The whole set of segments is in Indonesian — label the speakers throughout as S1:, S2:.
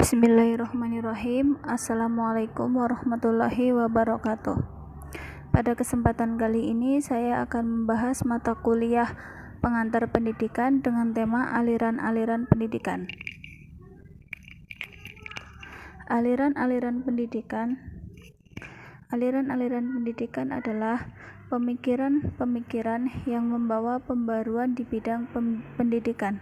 S1: Bismillahirrahmanirrahim. Assalamualaikum warahmatullahi wabarakatuh. Pada kesempatan kali ini saya akan membahas mata kuliah pengantar pendidikan dengan tema aliran-aliran pendidikan. Aliran-aliran pendidikan adalah pemikiran-pemikiran yang membawa pembaruan di bidang pendidikan.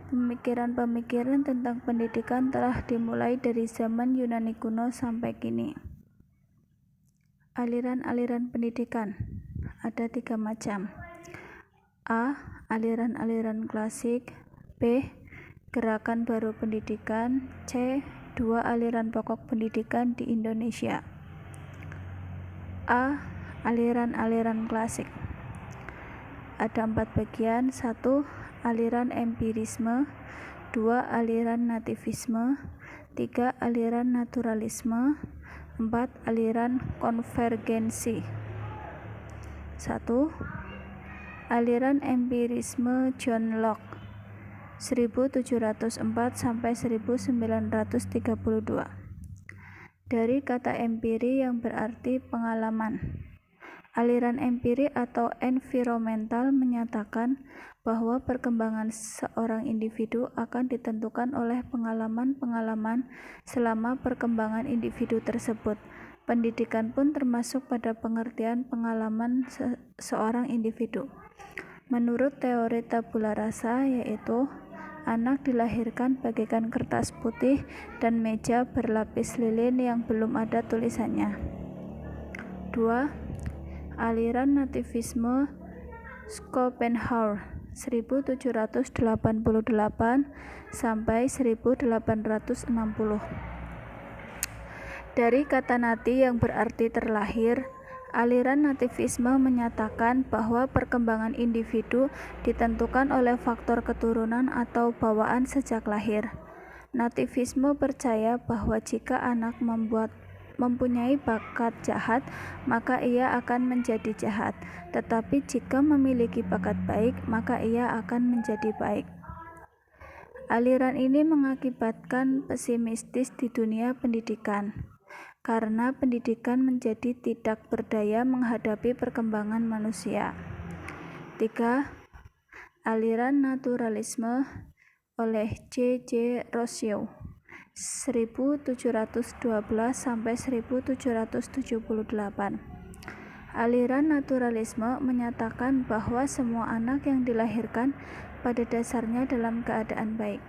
S1: Pemikiran-pemikiran tentang pendidikan telah dimulai dari zaman Yunani kuno sampai kini. Aliran-aliran pendidikan ada 3 macam. A. Aliran-aliran klasik. B. Gerakan baru pendidikan. C. 2 aliran pokok pendidikan di Indonesia. A. Aliran-aliran klasik ada 4 bagian. 1. Aliran empirisme. 2. Aliran nativisme. 3. Aliran naturalisme. 4. Aliran konvergensi. 1. Aliran empirisme John Locke 1704 sampai 1932. Dari kata empiri yang berarti pengalaman. Aliran empiri atau environmental menyatakan bahwa perkembangan seorang individu akan ditentukan oleh pengalaman-pengalaman selama perkembangan individu tersebut. Pendidikan pun termasuk pada pengertian pengalaman seorang individu. Menurut teori tabula rasa, yaitu anak dilahirkan bagaikan kertas putih dan meja berlapis lilin yang belum ada tulisannya. 2. Aliran nativisme Schopenhauer 1788 sampai 1860. Dari kata nati yang berarti terlahir, aliran nativisme menyatakan bahwa perkembangan individu ditentukan oleh faktor keturunan atau bawaan sejak lahir. Nativisme percaya bahwa jika anak mempunyai bakat jahat, maka ia akan menjadi jahat. Tetapi jika memiliki bakat baik, maka ia akan menjadi baik. Aliran ini mengakibatkan pesimistis di dunia pendidikan, karena pendidikan menjadi tidak berdaya menghadapi perkembangan manusia. 3. Aliran naturalisme oleh J.J. Rousseau 1712 sampai 1778. Aliran naturalisme menyatakan bahwa semua anak yang dilahirkan pada dasarnya dalam keadaan baik.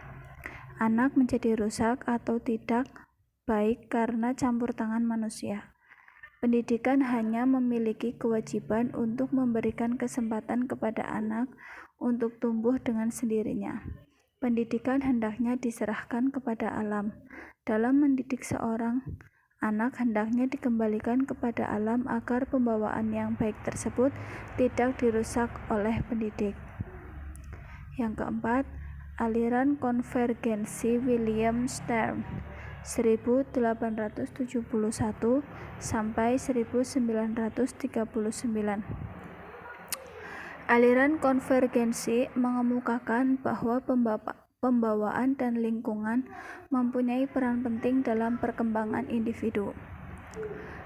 S1: Anak menjadi rusak atau tidak baik karena campur tangan manusia. Pendidikan hanya memiliki kewajiban untuk memberikan kesempatan kepada anak untuk tumbuh dengan sendirinya. Pendidikan hendaknya diserahkan kepada alam. Dalam mendidik seorang anak hendaknya dikembalikan kepada alam agar pembawaan yang baik tersebut tidak dirusak oleh pendidik. Yang keempat, aliran konvergensi William Stern 1871 sampai 1939. Aliran konvergensi mengemukakan bahwa pembawaan dan lingkungan mempunyai peran penting dalam perkembangan individu.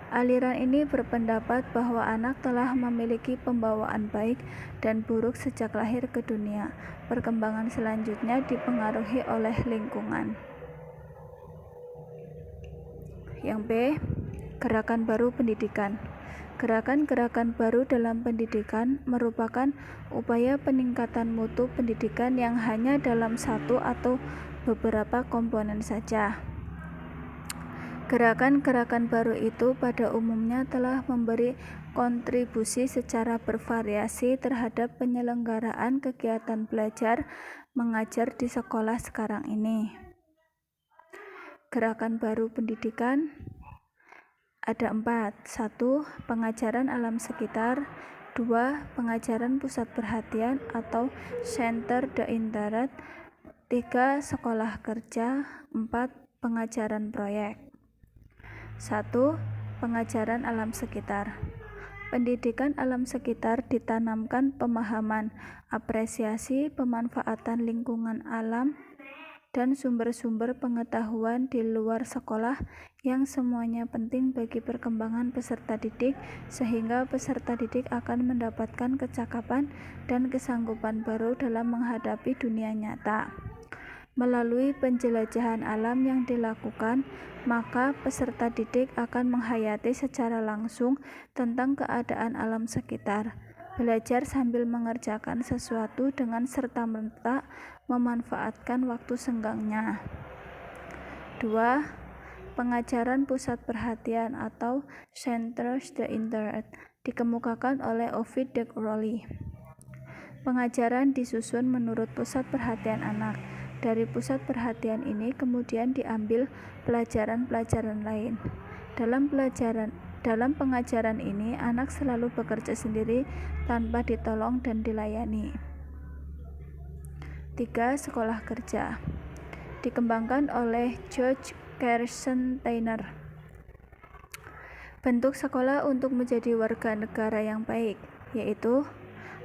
S1: Aliran ini berpendapat bahwa anak telah memiliki pembawaan baik dan buruk sejak lahir ke dunia. Perkembangan selanjutnya dipengaruhi oleh lingkungan. Yang B. Gerakan baru pendidikan. Gerakan-gerakan baru dalam pendidikan merupakan upaya peningkatan mutu pendidikan yang hanya dalam satu atau beberapa komponen saja. Gerakan-gerakan baru itu pada umumnya telah memberi kontribusi secara bervariasi terhadap penyelenggaraan kegiatan belajar mengajar di sekolah sekarang ini. Gerakan baru pendidikan ada 4. 1. Pengajaran alam sekitar. 2. Pengajaran pusat perhatian atau center the interest. 3. Sekolah kerja. 4. Pengajaran proyek. 1. Pengajaran alam sekitar. Pendidikan alam sekitar ditanamkan pemahaman, apresiasi, pemanfaatan lingkungan alam dan sumber-sumber pengetahuan di luar sekolah yang semuanya penting bagi perkembangan peserta didik, sehingga peserta didik akan mendapatkan kecakapan dan kesanggupan baru dalam menghadapi dunia nyata. Melalui penjelajahan alam yang dilakukan, maka peserta didik akan menghayati secara langsung tentang keadaan alam sekitar. Belajar sambil mengerjakan sesuatu dengan serta-merta memanfaatkan waktu senggangnya. 2. Pengajaran pusat perhatian atau Centers the Interest dikemukakan oleh Ovid de Grolly. Pengajaran disusun menurut pusat perhatian anak. Dari pusat perhatian ini kemudian diambil pelajaran-pelajaran lain. Dalam pengajaran ini, anak selalu bekerja sendiri tanpa ditolong dan dilayani. 3. Sekolah kerja dikembangkan oleh George Kersensteiner. Bentuk sekolah untuk menjadi warga negara yang baik, yaitu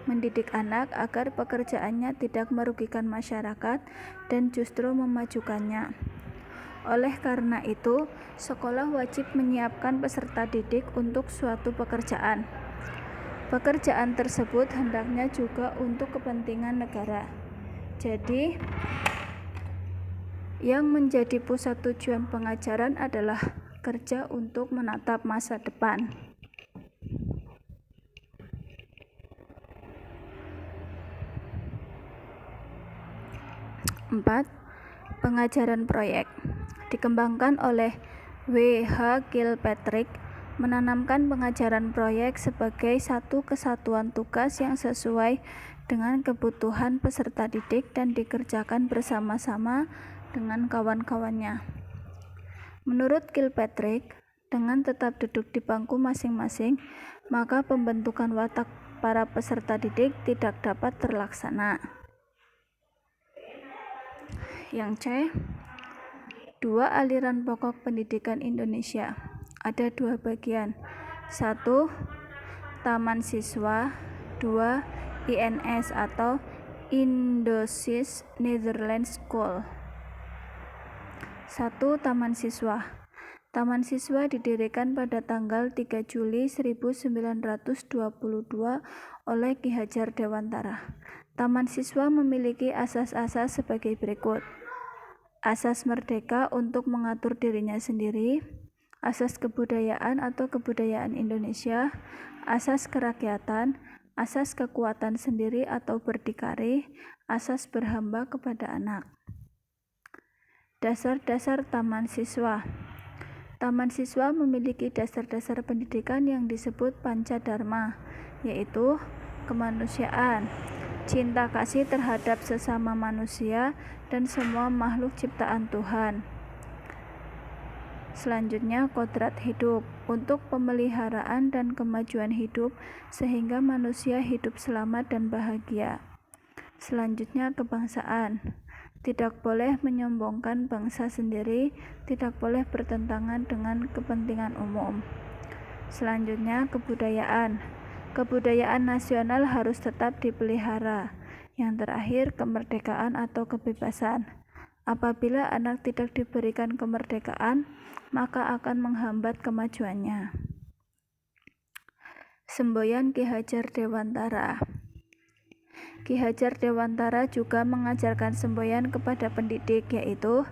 S1: mendidik anak agar pekerjaannya tidak merugikan masyarakat dan justru memajukannya. Oleh karena itu, sekolah wajib menyiapkan peserta didik untuk suatu pekerjaan. Pekerjaan tersebut hendaknya juga untuk kepentingan negara. Jadi, yang menjadi pusat tujuan pengajaran adalah kerja untuk menatap masa depan. 4. Pengajaran proyek dikembangkan oleh W.H. Kilpatrick, menanamkan pengajaran proyek sebagai satu kesatuan tugas yang sesuai dengan kebutuhan peserta didik dan dikerjakan bersama-sama dengan kawan-kawannya. Menurut Kilpatrick, dengan tetap duduk di bangku masing-masing, maka pembentukan watak para peserta didik tidak dapat terlaksana. Yang C. 2. Aliran pokok pendidikan Indonesia. Ada 2 bagian. 1. Taman Siswa. 2. INS atau Indonesian Netherlands School. 1. Taman Siswa. Taman Siswa didirikan pada tanggal 3 Juli 1922 oleh Ki Hajar Dewantara. Taman Siswa memiliki asas-asas sebagai berikut. Asas merdeka untuk mengatur dirinya sendiri, asas kebudayaan atau kebudayaan Indonesia, asas kerakyatan, asas kekuatan sendiri atau berdikari, asas berhamba kepada anak. Dasar-dasar Taman Siswa. Taman Siswa memiliki dasar-dasar pendidikan yang disebut Pancadharma, yaitu kemanusiaan, cinta kasih terhadap sesama manusia dan semua makhluk ciptaan Tuhan. Selanjutnya, kodrat hidup untuk pemeliharaan dan kemajuan hidup sehingga manusia hidup selamat dan bahagia. Selanjutnya, kebangsaan. Tidak boleh menyombongkan bangsa sendiri, tidak boleh bertentangan dengan kepentingan umum. Selanjutnya, kebudayaan. Kebudayaan nasional harus tetap dipelihara. Yang terakhir, kemerdekaan atau kebebasan. Apabila anak tidak diberikan kemerdekaan, maka akan menghambat kemajuannya. Semboyan Ki Hajar Dewantara. Ki Hajar Dewantara juga mengajarkan semboyan kepada pendidik, yaitu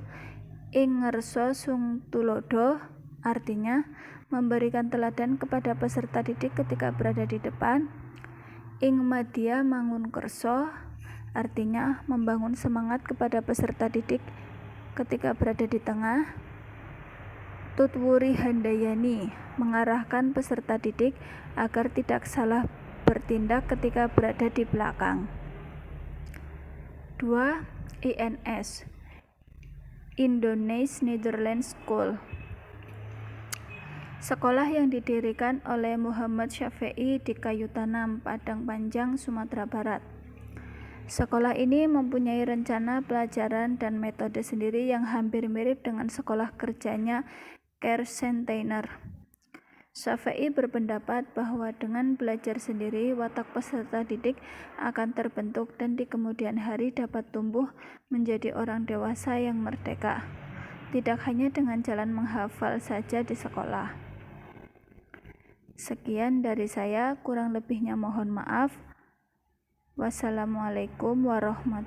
S1: ing ngerso sung tulodo, artinya memberikan teladan kepada peserta didik ketika berada di depan. Ing madya mangun kerso, artinya membangun semangat kepada peserta didik ketika berada di tengah. Tutwuri handayani, mengarahkan peserta didik agar tidak salah bertindak ketika berada di belakang. 2. INS, Indonesian Netherlands School. Sekolah yang didirikan oleh Muhammad Syafi'i di Kayu Tanam, Padang Panjang, Sumatera Barat. Sekolah ini mempunyai rencana pelajaran dan metode sendiri yang hampir mirip dengan sekolah kerjanya Kersensteiner. Syafi'i berpendapat bahwa dengan belajar sendiri, watak peserta didik akan terbentuk dan di kemudian hari dapat tumbuh menjadi orang dewasa yang merdeka, tidak hanya dengan jalan menghafal saja di sekolah. Sekian dari saya, kurang lebihnya mohon maaf. Wassalamualaikum warahmatullahi wabarakatuh.